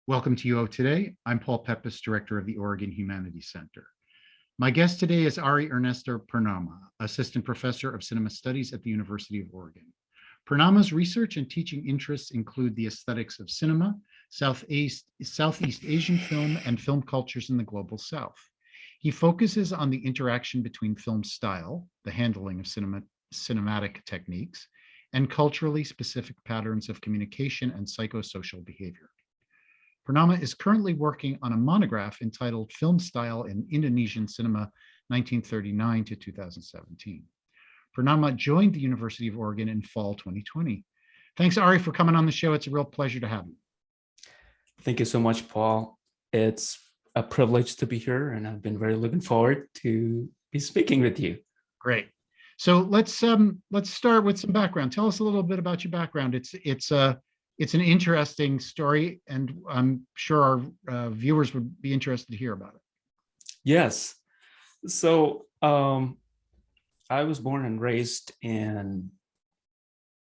Welcome to UO Today. I'm Paul Pepis, Director of the Oregon Humanities Center. My guest today is Ari Purnama, Assistant Professor of Cinema Studies at the University of Oregon. Purnama's research and teaching interests include the aesthetics of cinema, Southeast Asian film, and film cultures in the Global South. He focuses on the interaction between film style, the handling of cinematic techniques, and culturally specific patterns of communication and psychosocial behavior. Purnama is currently working on a monograph entitled Film Style in Indonesian Cinema 1939 to 2017. Purnama joined the University of Oregon in fall 2020. Thanks, Ari, for coming on the show. It's a real pleasure to have you. Thank you so much, Paul. It's a privilege to be here, and I've been very looking forward to be speaking with you. Great. So let's start with some background. Tell us a little bit about your background. It's an interesting story, and I'm sure our viewers would be interested to hear about it. Yes. So I was born and raised in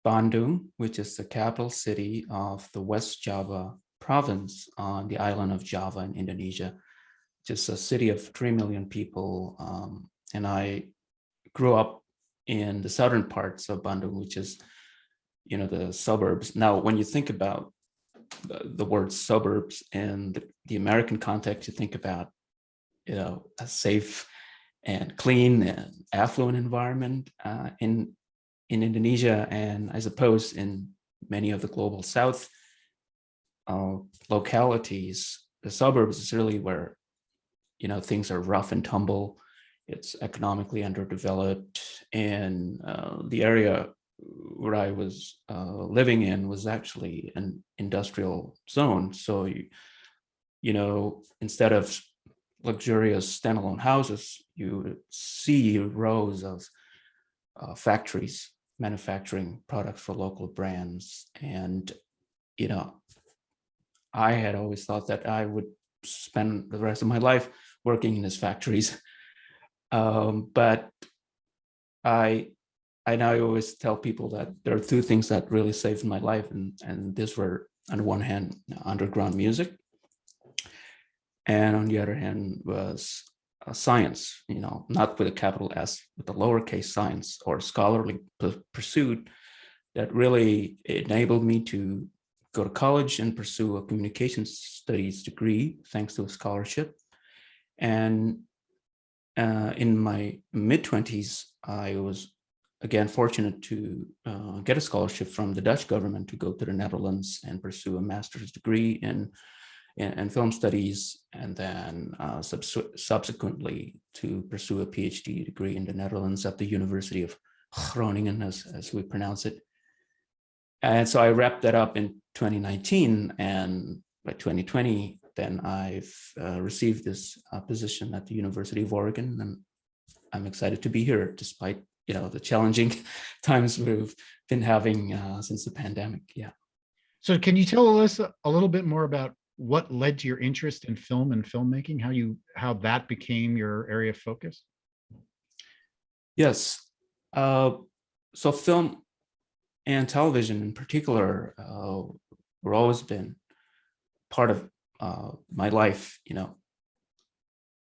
Bandung, which is the capital city of the West Java province on the island of Java in Indonesia, just a city of 3 million people. And I grew up in the southern parts of Bandung, which is the suburbs. Now, when you think about the word suburbs in the American context, you think about, a safe and clean and affluent environment. In Indonesia, and I suppose in many of the global South localities, the suburbs is really where, things are rough and tumble. It's economically underdeveloped, and the area where I was living in was actually an industrial zone. So, instead of luxurious standalone houses, you see rows of factories manufacturing products for local brands. And, I had always thought that I would spend the rest of my life working in these factories. But I now always tell people that there are two things that really saved my life, and these were, on the one hand, underground music, and on the other hand was science. Not with a capital S, with a lowercase science, or scholarly pursuit that really enabled me to go to college and pursue a communications studies degree thanks to a scholarship. And in my mid-20s, I was again fortunate to get a scholarship from the Dutch government to go to the Netherlands and pursue a master's degree in film studies, and then subsequently to pursue a PhD degree in the Netherlands at the University of Groningen, as we pronounce it. And so I wrapped that up in 2019, and by 2020, then I've received this position at the University of Oregon, and I'm excited to be here despite the challenging times we've been having since the pandemic. Yeah. So can you tell us a little bit more about what led to your interest in film and filmmaking, how that became your area of focus? Yes. So film and television in particular were always been part of my life.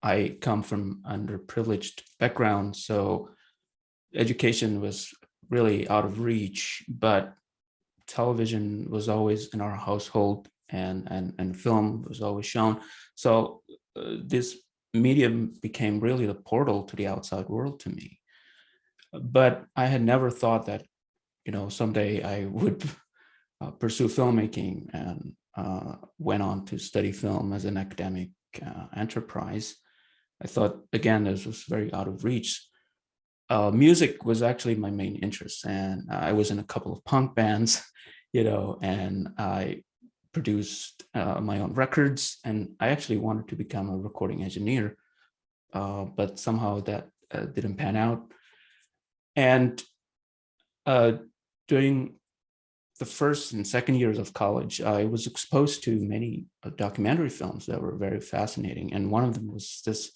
I come from underprivileged background, so education was really out of reach, but television was always in our household, and film was always shown. So this medium became really the portal to the outside world to me. But I had never thought that, someday I would pursue filmmaking, and went on to study film as an academic enterprise. I thought, again, this was very out of reach. Music was actually my main interest, and I was in a couple of punk bands, and I produced my own records, and I actually wanted to become a recording engineer, but somehow that didn't pan out. And during the first and second years of college, I was exposed to many documentary films that were very fascinating, and one of them was this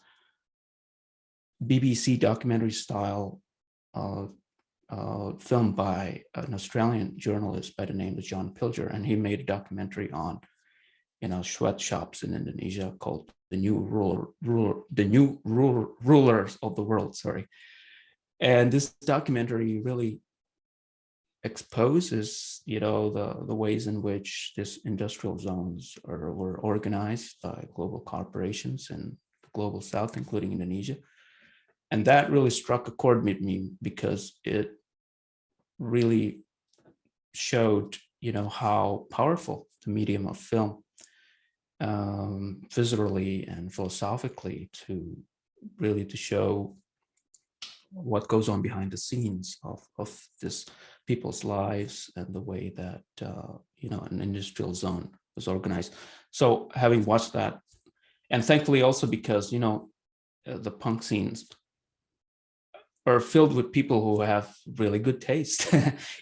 BBC documentary style film by an Australian journalist by the name of John Pilger, and he made a documentary on sweatshops in Indonesia called the new rulers of the world. Sorry, and this documentary really exposes, the ways in which these industrial zones were organized by global corporations in the global South, including Indonesia, and that really struck a chord with me because it really showed, how powerful the medium of film, visually and philosophically, to show what goes on behind the scenes of this people's lives and the way that an industrial zone was organized. So having watched that, and thankfully also because the punk scenes are filled with people who have really good taste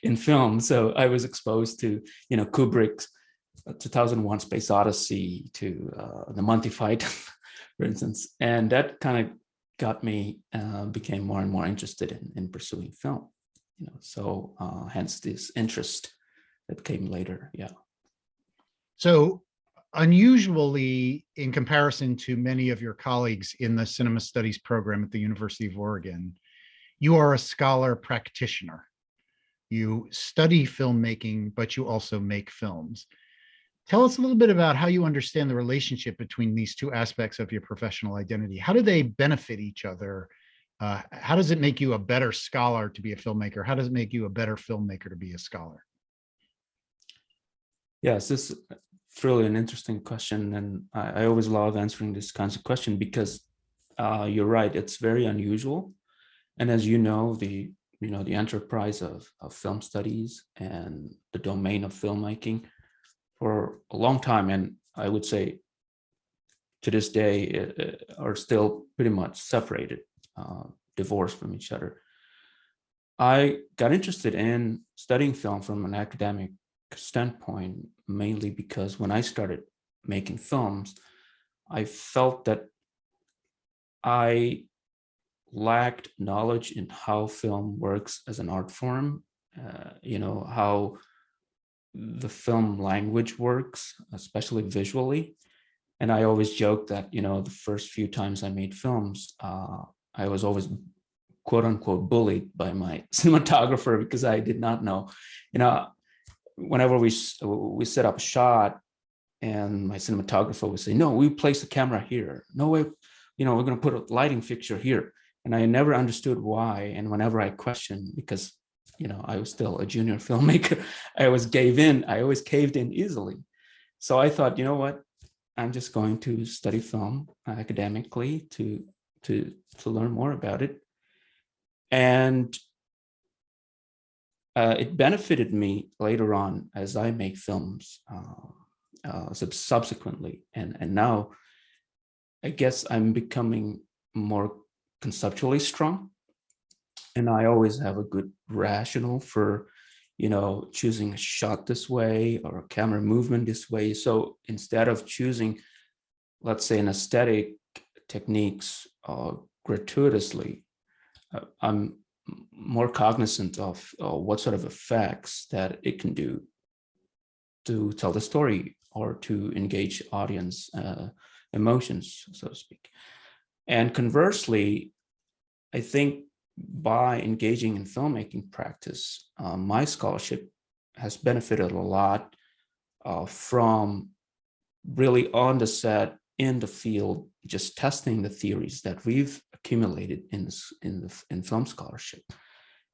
in film. So I was exposed to Kubrick's 2001 Space Odyssey, to the Monty Python, for instance, and that kind of got me, became more and more interested in pursuing film. So hence this interest that came later. Yeah. So unusually, in comparison to many of your colleagues in the cinema studies program at the University of Oregon, you are a scholar practitioner. You study filmmaking, but you also make films. Tell us a little bit about how you understand the relationship between these two aspects of your professional identity. How do they benefit each other? How does it make you a better scholar to be a filmmaker? How does it make you a better filmmaker to be a scholar? Yes, this is really an interesting question. And I always love answering this kinds of question because you're right, it's very unusual. And as you know, the enterprise of film studies and the domain of filmmaking for a long time, and I would say to this day, are still pretty much separated, divorced from each other. I got interested in studying film from an academic standpoint, mainly because when I started making films, I felt that I lacked knowledge in how film works as an art form, how the film language works, especially visually. And I always joke that, the first few times I made films, I was always quote unquote bullied by my cinematographer because I did not know, whenever we set up a shot and my cinematographer would say, no, we place the camera here. No way, we're going to put a lighting fixture here. And I never understood why. And whenever I questioned, because, I was still a junior filmmaker, I always caved in easily. So I thought, you know what, I'm just going to study film academically to learn more about it. And it benefited me later on as I make films subsequently. And now I guess I'm becoming more conceptually strong. And I always have a good rationale for, choosing a shot this way or a camera movement this way. So instead of choosing, let's say, an aesthetic techniques gratuitously, I'm more cognizant of what sort of effects that it can do to tell the story or to engage audience emotions, so to speak. And conversely, I think by engaging in filmmaking practice, my scholarship has benefited a lot from really on the set, in the field, just testing the theories that we've accumulated in film scholarship,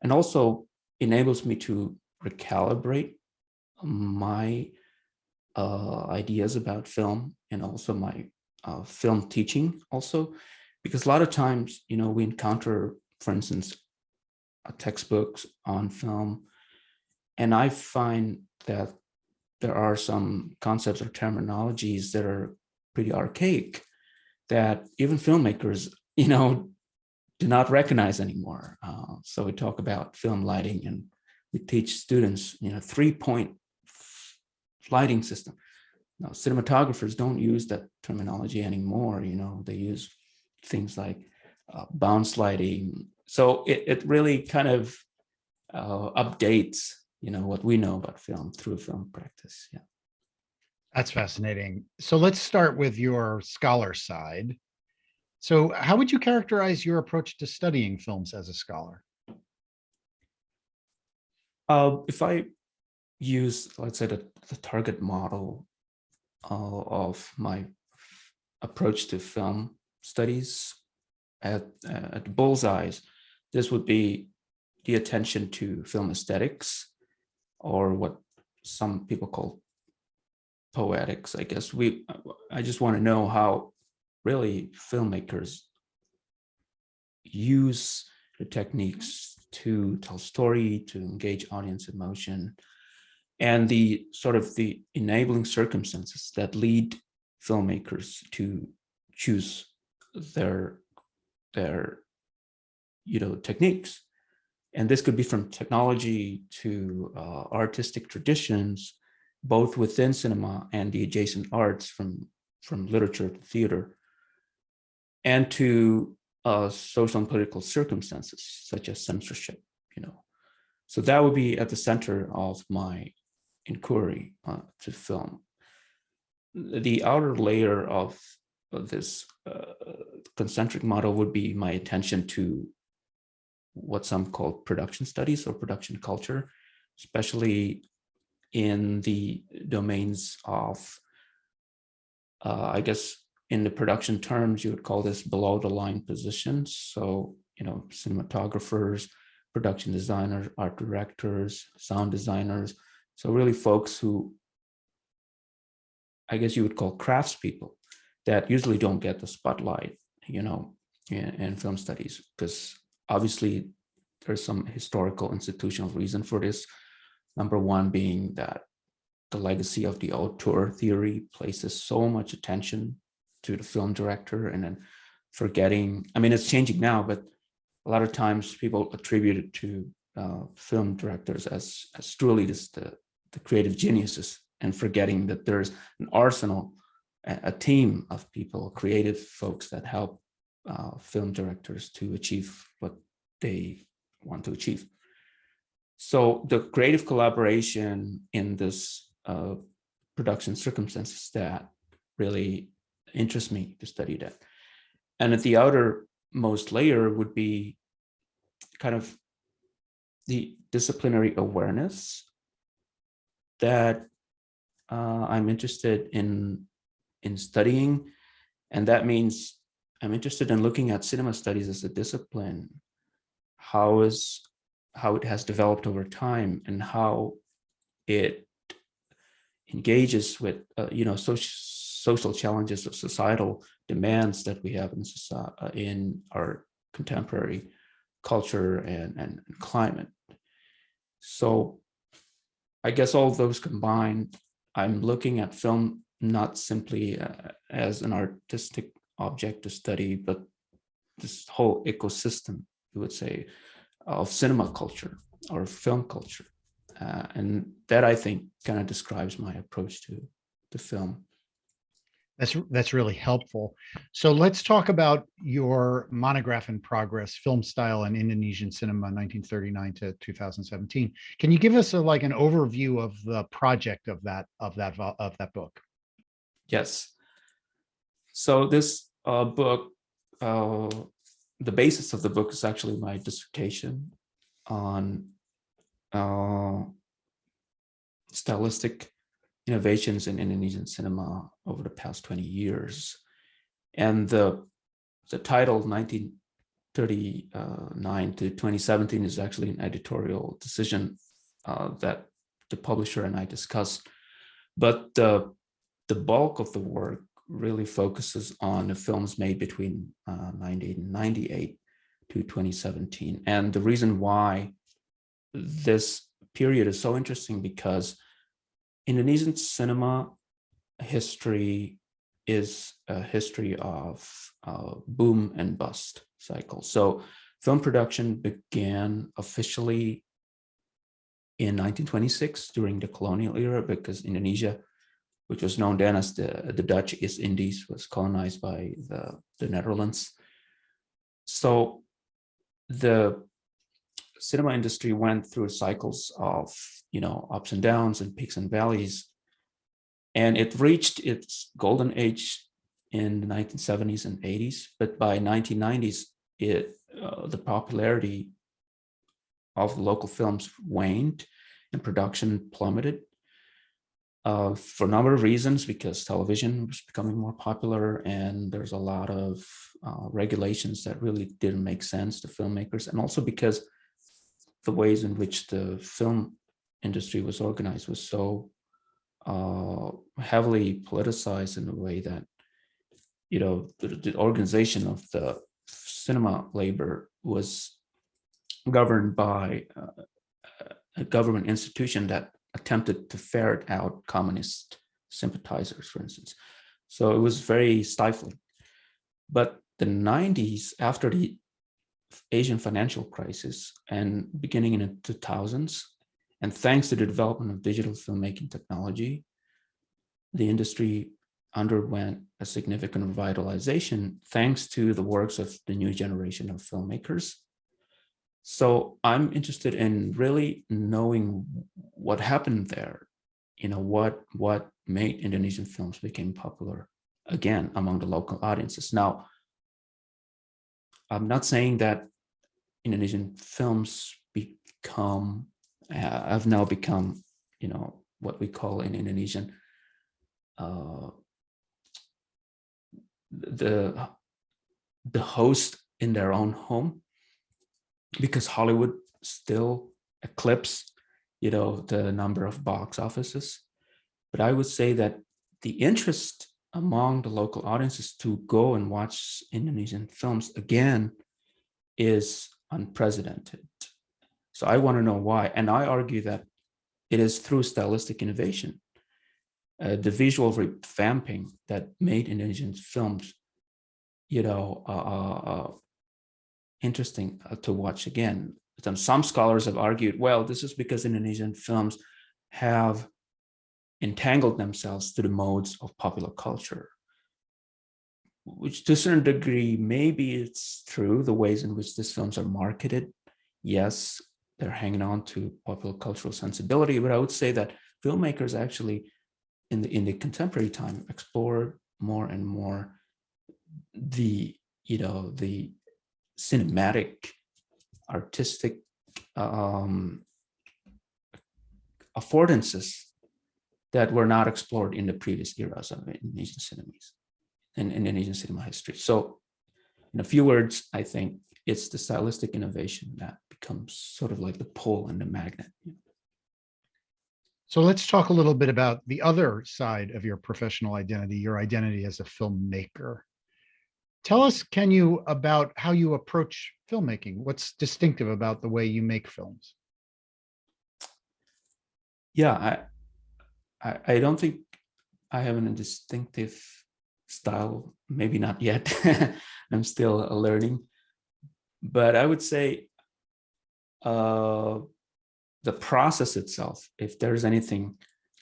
and also enables me to recalibrate my ideas about film and also my film teaching also, because a lot of times, we encounter, for instance, textbooks on film, and I find that there are some concepts or terminologies that are pretty archaic that even filmmakers, do not recognize anymore. So we talk about film lighting, and we teach students, 3-point lighting system. Now, cinematographers don't use that terminology anymore. They use things like bounce lighting. So it really kind of updates, what we know about film through film practice. Yeah. That's fascinating. So let's start with your scholar side. So how would you characterize your approach to studying films as a scholar? If I use, let's say, the target model of my approach to film studies at bullseyes, this would be the attention to film aesthetics, or what some people call poetics. I guess I just want to know how really filmmakers use the techniques to tell story, to engage audience emotion, and the sort of the enabling circumstances that lead filmmakers to choose their techniques. And this could be from technology to artistic traditions, both within cinema and the adjacent arts, from literature to theater, and to social and political circumstances such as censorship. So that would be at the center of my inquiry to film. The outer layer of this concentric model would be my attention to what some call production studies or production culture, especially in the domains of, I guess, in the production terms, you would call this below the line positions. So, cinematographers, production designers, art directors, sound designers. So really folks who, I guess you would call craftspeople, that usually don't get the spotlight, in film studies, because obviously there's some historical institutional reason for this. Number one being that the legacy of the auteur theory places so much attention to the film director, and then forgetting, I mean, it's changing now, but a lot of times people attribute it to film directors as truly the creative geniuses, and forgetting that there's an arsenal, a team of people, creative folks that help film directors to achieve what they want to achieve. So the creative collaboration in this production circumstances that really interest me to study that. And at the outermost layer would be kind of the disciplinary awareness that I'm interested in studying. And that means I'm interested in looking at cinema studies as a discipline, how it has developed over time, and how it engages with social challenges of societal demands that we have in society, in our contemporary culture and climate. So I guess all of those combined, I'm looking at film not simply as an artistic object to study, but this whole ecosystem, you would say, of cinema culture or film culture. And that, I think, kind of describes my approach to film. That's really helpful. So let's talk about your monograph in progress, Film Style in Indonesian Cinema, 1939 to 2017. Can you give us an overview of the project of that book? Yes. So this book, the basis of the book is actually my dissertation on stylistic innovations in Indonesian cinema over the past 20 years. And the title, 1939 to 2017, is actually an editorial decision that the publisher and I discussed. But the bulk of the work really focuses on the films made between 1998 to 2017. And the reason why this period is so interesting, because Indonesian cinema history is a history of boom and bust cycle. So film production began officially in 1926 during the colonial era, because Indonesia, which was known then as the Dutch East Indies, was colonized by the Netherlands. So the cinema industry went through cycles of, ups and downs and peaks and valleys. And it reached its golden age in the 1970s and 80s, but by 1990s, the popularity of local films waned and production plummeted for a number of reasons, because television was becoming more popular and there's a lot of regulations that really didn't make sense to filmmakers, and also because the ways in which the film industry was organized was so heavily politicized in a way that, you know, the organization of the cinema labor was governed by a government institution that attempted to ferret out communist sympathizers, for instance. So it was very stifling. But the 90s, after the Asian financial crisis and beginning in the 2000s, and thanks to the development of digital filmmaking technology, the industry underwent a significant revitalization thanks to the works of the new generation of filmmakers. So I'm interested in really knowing what happened there, you know, what made Indonesian films became popular again among the local audiences. Now, I'm not saying that Indonesian films have now become, you know, what we call in Indonesian, the host in their own home, because Hollywood still eclipses, you know, the number of box offices. But I would say that the interest among the local audiences to go and watch Indonesian films again is unprecedented. So I want to know why. And I argue that it is through stylistic innovation, the visual revamping that made Indonesian films, you know, interesting to watch again. Some scholars have argued, well, this is because Indonesian films have entangled themselves to the modes of popular culture, which to a certain degree, maybe it's true, the ways in which these films are marketed. Yes, they're hanging on to popular cultural sensibility, but I would say that filmmakers actually in the contemporary time explore more and more the, you know, the cinematic, artistic affordances that were not explored in the previous eras of Indonesian cinemas and Indonesian cinema history. So in a few words, I think it's the stylistic innovation that becomes sort of like the pull and the magnet. So let's talk a little bit about the other side of your professional identity, your identity as a filmmaker. Tell us, can you, about how you approach filmmaking? What's distinctive about the way you make films? Yeah, I don't think I have a distinctive style, maybe not yet. I'm still learning. But I would say the process itself, if there's anything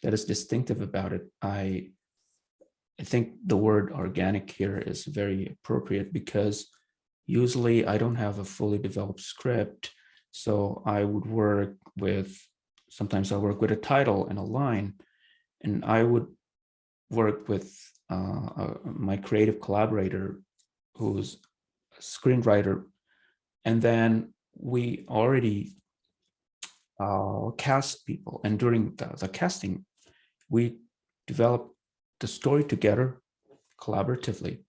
that is distinctive about it, I think the word organic here is very appropriate, because usually I don't have a fully developed script. So I would work with, sometimes I work with a title and a line, and I would work with my creative collaborator who's a screenwriter. And then we already cast people. And during the casting, we develop the story together collaboratively.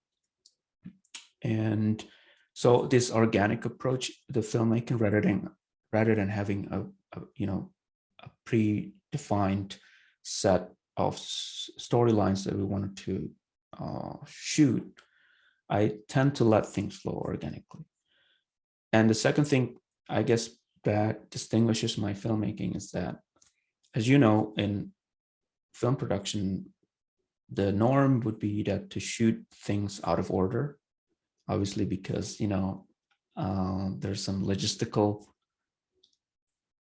And so this organic approach, the filmmaking, rather than having a you know, a predefined set of storylines that we wanted to shoot, I tend to let things flow organically. And the second thing, I guess, that distinguishes my filmmaking is that, as you know, in film production, the norm would be that to shoot things out of order, obviously, because, you know, there's some logistical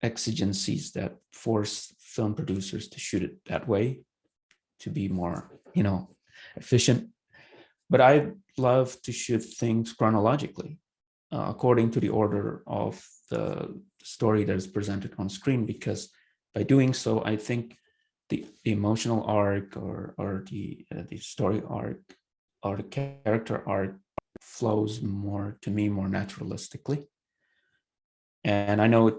exigencies that force film producers to shoot it that way to be more, you know, efficient. But I love to shoot things chronologically, according to the order of the story that is presented on screen, because by doing so, I think the emotional arc or the story arc or the character arc flows more to me more naturalistically. And I know it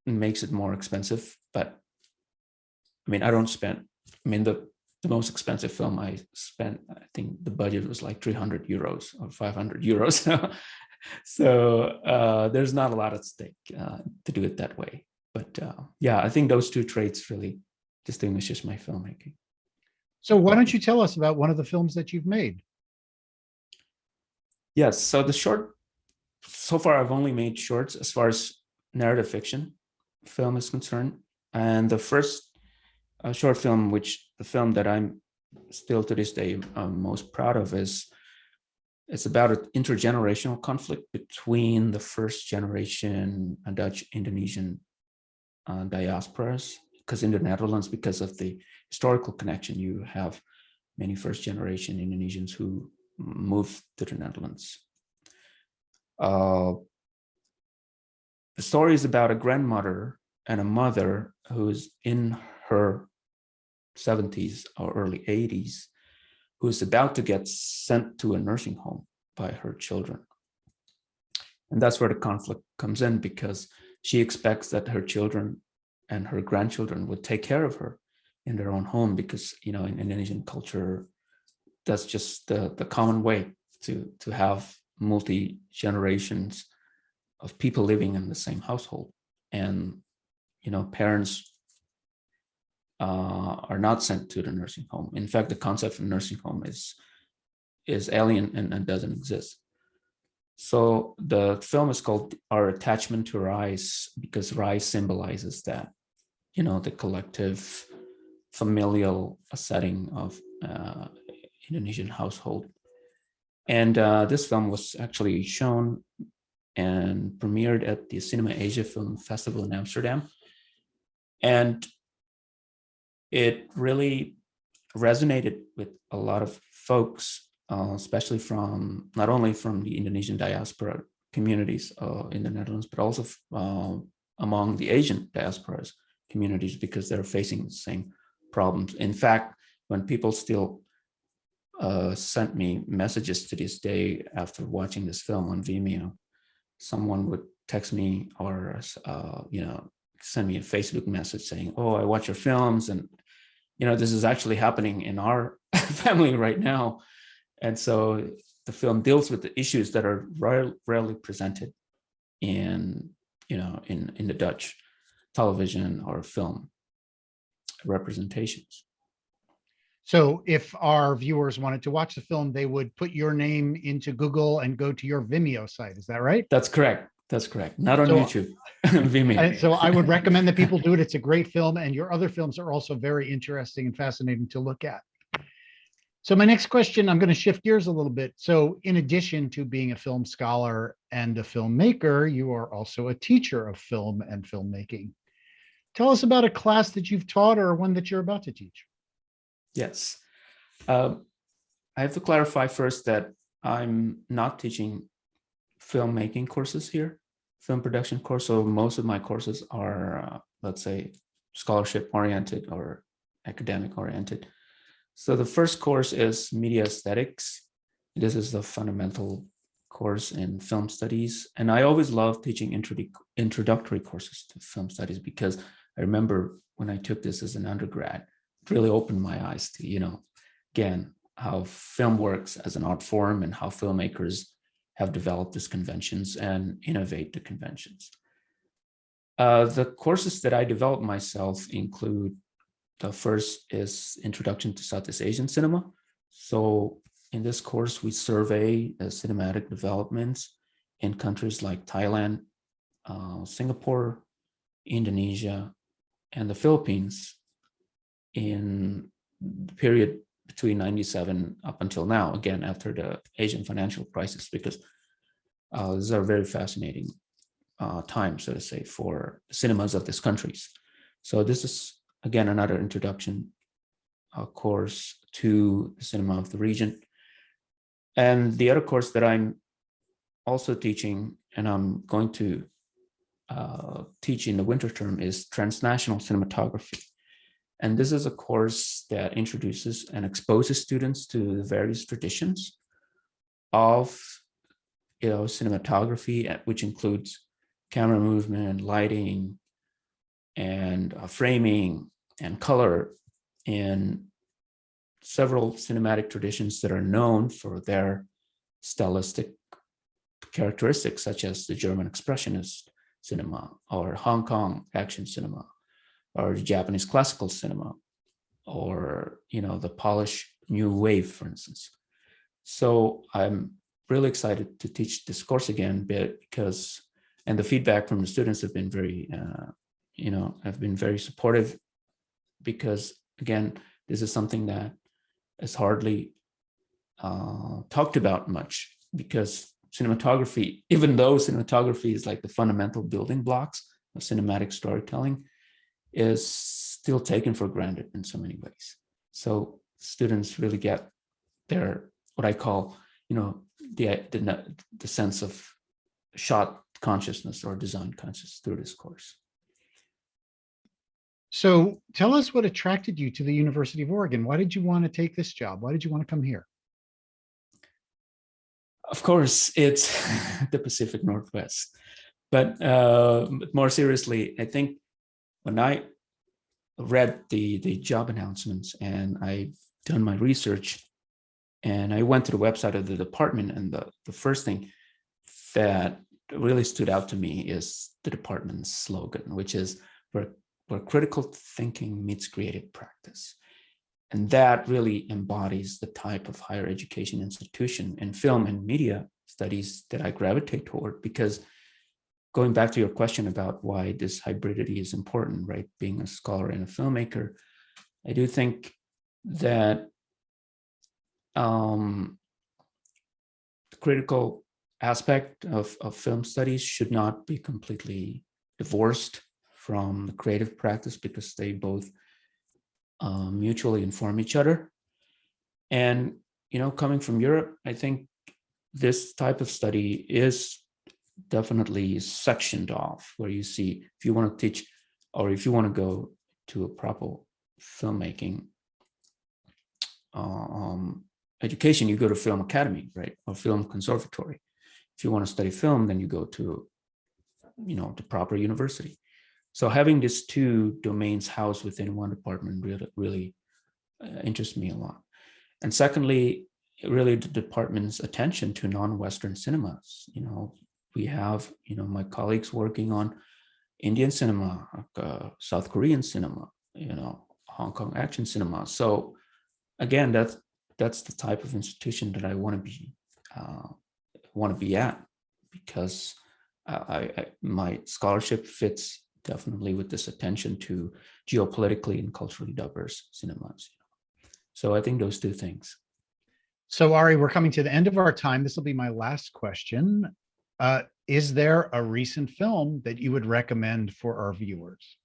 makes it more expensive, but I mean, I don't spend, I mean, the most expensive film I spent, I think the budget was like 300 euros or 500 euros. So there's not a lot at stake to do it that way. But yeah, I think those two traits really distinguishes my filmmaking. So why don't you tell us about one of the films that you've made? Yes, so the short, so far I've only made shorts as far as narrative fiction film is concerned. And the first short film, which the film that I'm still to this day most proud of, is it's about an intergenerational conflict between the first generation Dutch Indonesian diasporas, because in the Netherlands, because of the historical connection, you have many first generation Indonesians who moved to the Netherlands. The story is about a grandmother and a mother who's in her 70s or early 80s, who's about to get sent to a nursing home by her children. And that's where the conflict comes in, because she expects that her children and her grandchildren would take care of her in their own home, because, you know, in Indonesian culture, that's just the common way to have multi generations of people living in the same household. And, you know, parents are not sent to the nursing home. In fact, the concept of nursing home is alien and doesn't exist. So the film is called Our Attachment to Rice, because rice symbolizes that, you know, the collective familial setting of Indonesian household. And this film was actually shown and premiered at the Cinema Asia Film Festival in Amsterdam. And it really resonated with a lot of folks, especially from, not only from the Indonesian diaspora communities in the Netherlands, but also among the Asian diasporas communities, because they're facing the same problems. In fact, when people still sent me messages to this day after watching this film on Vimeo, someone would text me or you know, send me a Facebook message saying, "Oh, I watch your films, and you know, this is actually happening in our family right now." And so the film deals with the issues that are rarely presented in, you know, in the Dutch television or film representations. So if our viewers wanted to watch the film, they would put your name into Google and go to your Vimeo site. Is that right? That's correct. That's correct. Not on So, YouTube, Vimeo. so I would recommend that people do it. It's a great film, and your other films are also very interesting and fascinating to look at. So my next question, I'm going to shift gears a little bit. So in addition to being a film scholar and a filmmaker, you are also a teacher of film and filmmaking. Tell us about a class that you've taught or one that you're about to teach. Yes. I have to clarify first that I'm not teaching filmmaking courses here, film production course. So most of my courses are, let's say, scholarship oriented or academic oriented. So the first course is media aesthetics. This is the fundamental course in film studies. And I always love teaching introductory courses to film studies, because I remember when I took this as an undergrad, it really opened my eyes to, you know, again, how film works as an art form and how filmmakers have developed these conventions and innovate the conventions. The courses that I developed myself include, the first is Introduction to Southeast Asian Cinema. So in this course, we survey cinematic developments in countries like Thailand, Singapore, Indonesia, and the Philippines in the period between 97 up until now, again, after the Asian financial crisis, because these are very fascinating times, so to say, for cinemas of these countries. So this is, again, another introduction course to the cinema of the region. And the other course that I'm also teaching, and I'm going to teach in the winter term, is transnational cinematography. And this is a course that introduces and exposes students to the various traditions of, cinematography, which includes camera movement, lighting, and framing and color, and several cinematic traditions that are known for their stylistic characteristics, such as the German expressionist cinema, or Hong Kong action cinema, or Japanese classical cinema, or the Polish new wave, for instance. So I'm really excited to teach this course again, because, and the feedback from the students have been very, have been very supportive, because again, this is something that is hardly talked about much, because cinematography, even though cinematography is like the fundamental building blocks of cinematic storytelling, is still taken for granted in so many ways. So students really get their, what I call, the sense of shot consciousness or design consciousness through this course. So tell us what attracted you to the University of Oregon. Why did you want to take this job? Why did you want to come here? Of course, it's the Pacific Northwest. But more seriously, I think when I read the job announcements and I've done my research, and I went to the website of the department, and the first thing that really stood out to me is the department's slogan, which is where critical thinking meets creative practice. And that really embodies the type of higher education institution in film and media studies that I gravitate toward. Because going back to your question about why this hybridity is important, right? Being a scholar and a filmmaker, I do think that the critical aspect of film studies should not be completely divorced from the creative practice, because they both mutually inform each other. And, coming from Europe, I think this type of study is definitely sectioned off, where you see, if you want to teach, or if you want to go to a proper filmmaking education, you go to film academy, right? Or film conservatory. If you want to study film, then you go to, the proper university. So having these two domains housed within one department really interests me a lot. And secondly, really the department's attention to non-Western cinemas. We have, my colleagues working on Indian cinema, South Korean cinema, Hong Kong action cinema. So again, that's the type of institution that I want to be at, because my scholarship fits definitely with this attention to geopolitically and culturally diverse cinemas. So I think those two things. So Ari, we're coming to the end of our time. This will be my last question. Is there a recent film that you would recommend for our viewers?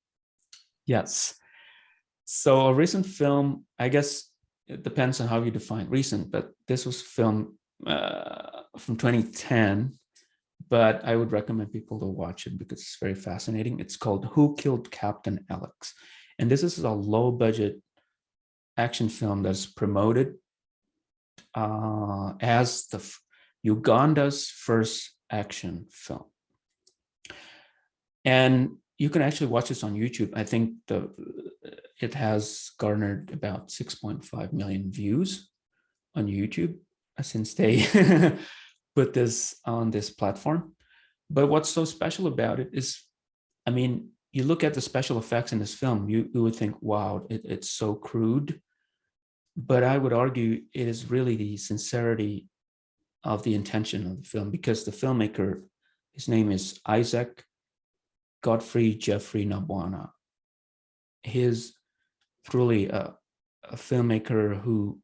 Yes. So a recent film, I guess it depends on how you define recent, but this was film from 2010. But I would recommend people to watch it because it's very fascinating. It's called Who Killed Captain Alex? And this is a low budget action film that's promoted as Uganda's first action film. And you can actually watch this on YouTube. I think it has garnered about 6.5 million views on YouTube since they put this on this platform. But what's so special about it is, you look at the special effects in this film, you would think, wow, it's so crude. But I would argue it is really the sincerity of the intention of the film, because the filmmaker, his name is Isaac Godfrey Jeffrey Nabwana. He's truly a filmmaker who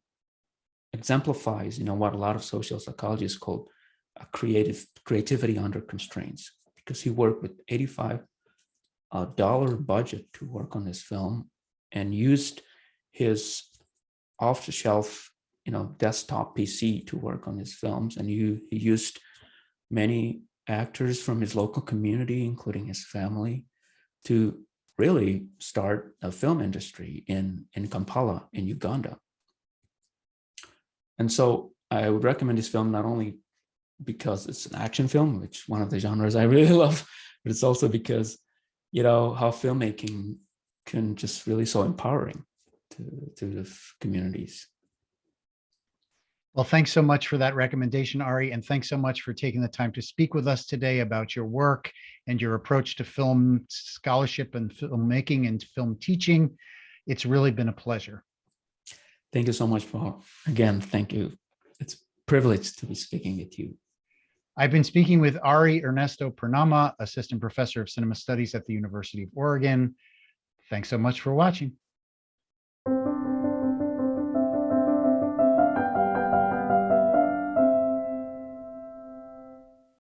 exemplifies, what a lot of social psychologists call creativity under constraints, because he worked with $85 budget to work on this film, and used his off-the-shelf, desktop PC to work on his films. And he used many actors from his local community, including his family, to really start a film industry in Kampala, in Uganda. And so I would recommend this film not only because it's an action film, which one of the genres I really love, but it's also because, you know, how filmmaking can just really so empowering to the communities. Well, thanks so much for that recommendation, Ari, and thanks so much for taking the time to speak with us today about your work and your approach to film scholarship and filmmaking and film teaching. It's really been a pleasure. Thank you so much, Paul. Again, thank you. It's a privilege to be speaking with you. I've been speaking with Ari Ernesto Purnama, Assistant Professor of Cinema Studies at the University of Oregon. Thanks so much for watching.